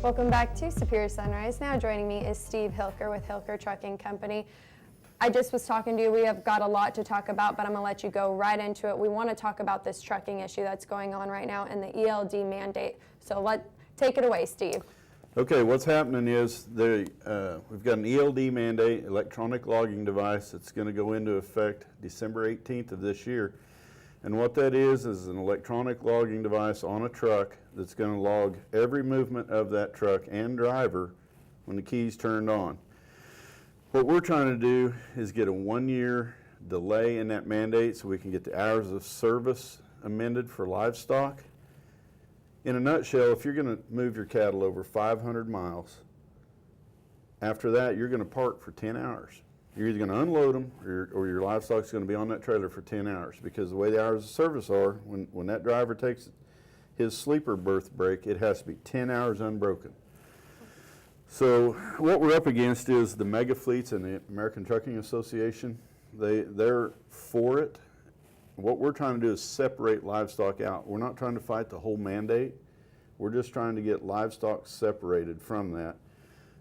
Welcome back to Superior Sunrise. Now joining me is Steve Hilker with Hilker Trucking Company. I just was talking to you. We have got a lot to talk about, but I'm going to let you go right into it. We want to talk about this trucking issue that's going on right now and the ELD mandate. So take it away, Steve. Okay, what's happening is we've got an ELD mandate, electronic logging device, that's going to go into effect December 18th of this year. And what that is an electronic logging device on a truck that's going to log every movement of that truck and driver when the key's turned on. What we're trying to do is get a 1-year delay in that mandate so we can get the hours of service amended for livestock. In a nutshell, if you're going to move your cattle over 500 miles, after that you're going to park for 10 hours. You're either going to unload them or your livestock's going to be on that trailer for 10 hours, because the way the hours of service are, when that driver takes his sleeper berth break, it has to be 10 hours unbroken. So what we're up against is the mega fleets and the American Trucking Association. They're for it. What we're trying to do is separate livestock out. We're not trying to fight the whole mandate. We're just trying to get livestock separated from that,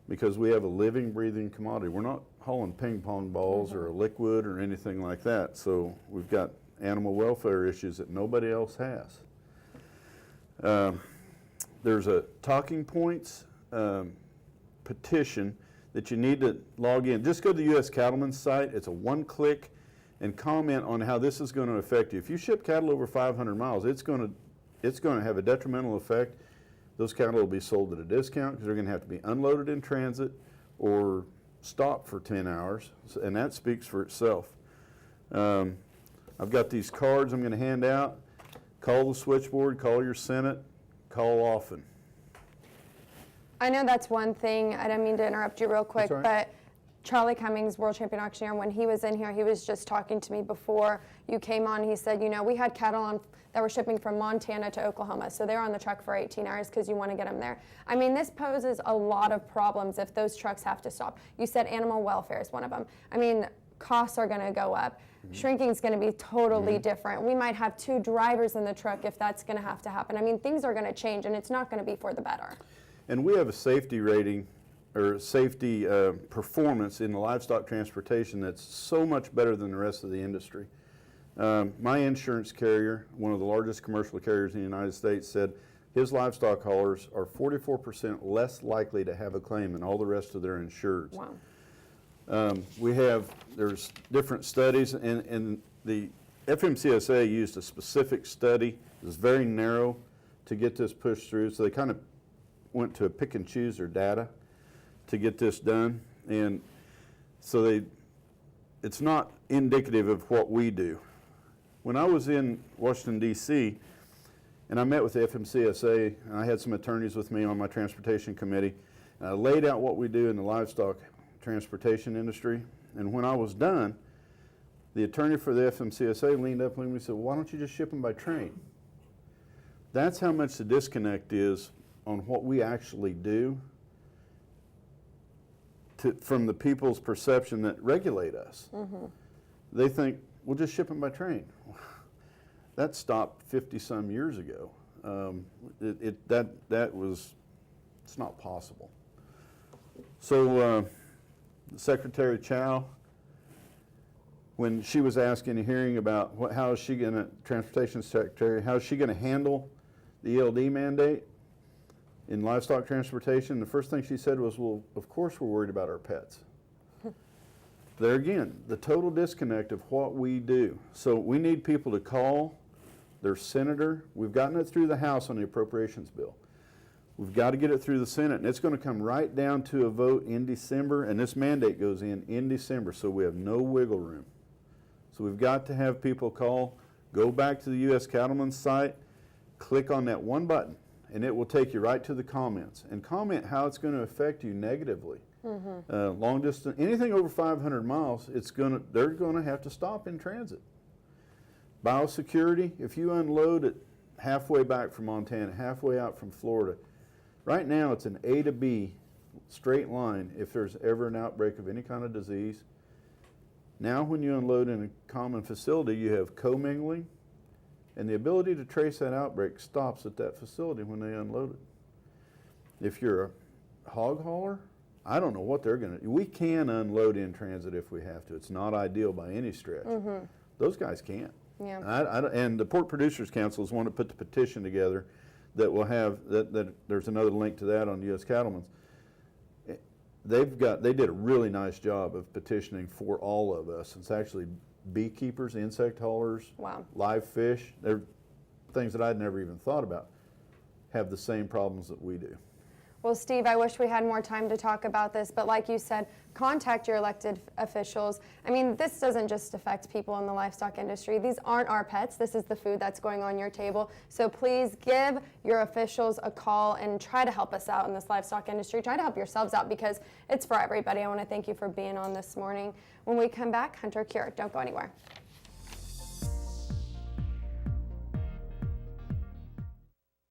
because we have a living, breathing commodity. We're not hauling ping pong balls or a liquid or anything like that. So we've got animal welfare issues that nobody else has. There's a talking points petition that you need to log in. Just go to the U.S. Cattlemen's site. It's a one-click, and comment on how this is going to affect you. If you ship cattle over 500 miles, it's going to have a detrimental effect. Those cattle will be sold at a discount because they're going to have to be unloaded in transit or stopped for 10 hours, and that speaks for itself. I've got these cards I'm going to hand out. Call the switchboard, call your Senate, call often. I know that's one thing. I don't mean to interrupt you real quick, That's all but right. Charlie Cummings, world champion auctioneer, when he was in here, he was just talking to me before you came on. He said, you know, we had cattle on that were shipping from Montana to Oklahoma, so they're on the truck for 18 hours because you want to get them there. I mean, this poses a lot of problems if those trucks have to stop. You said animal welfare is one of them. I mean, costs are going to go up. Shrinking is going to be totally different. We might have 2 drivers in the truck if that's going to have to happen. I mean, things are going to change, and it's not going to be for the better. And we have a safety rating or safety performance in the livestock transportation that's so much better than the rest of the industry. My insurance carrier, one of the largest commercial carriers in the United States, said his livestock haulers are 44% less likely to have a claim than all the rest of their insureds. Wow. There's different studies, and the FMCSA used a specific study. It was very narrow to get this pushed through, so they kind of went to pick and choose their data to get this done, and so it's not indicative of what we do. When I was in Washington, D.C., and I met with the FMCSA, and I had some attorneys with me on my transportation committee, and I laid out what we do in the livestock transportation industry, and when I was done, the attorney for the FMCSA leaned up and said, why don't you just ship them by train? That's how much the disconnect is on what we actually do from the people's perception that regulate us. They think, we'll just ship them by train. That stopped 50-some years ago. It's not possible. So Secretary Chow, when she was asked in a hearing about how is she going to, Transportation Secretary, how is she going to handle the ELD mandate in livestock transportation, the first thing she said was, well, of course we're worried about our pets. There again, the total disconnect of what we do. So we need people to call their senator. We've gotten it through the House on the appropriations bill. We've got to get it through the Senate, and it's going to come right down to a vote in December, and this mandate goes in December, so we have no wiggle room. So we've got to have people call, go back to the U.S. Cattlemen's site, click on that one button, and it will take you right to the comments, and comment how it's going to affect you negatively. Long distance, anything over 500 miles, they're going to have to stop in transit. Biosecurity, if you unload it halfway back from Montana, halfway out from Florida, right now it's an A to B straight line if there's ever an outbreak of any kind of disease. Now when you unload in a common facility, you have commingling, and the ability to trace that outbreak stops at that facility when they unload it. If you're a hog hauler, I don't know what they're going to. We can unload in transit if we have to. It's not ideal by any stretch. Those guys can't. Yeah. And the Pork Producers Council is one to put the petition together that will have, that there's another link to that on U.S. Cattlemen's. They did a really nice job of petitioning for all of us. It's actually beekeepers, insect haulers, Wow. live fish. They're things that I'd never even thought about have the same problems that we do. Well, Steve, I wish we had more time to talk about this, but like you said, contact your elected officials. I mean, this doesn't just affect people in the livestock industry. These aren't our pets. This is the food that's going on your table. So please give your officials a call and try to help us out in this livestock industry. Try to help yourselves out because it's for everybody. I want to thank you for being on this morning. When we come back, Hunter Cure. Don't go anywhere.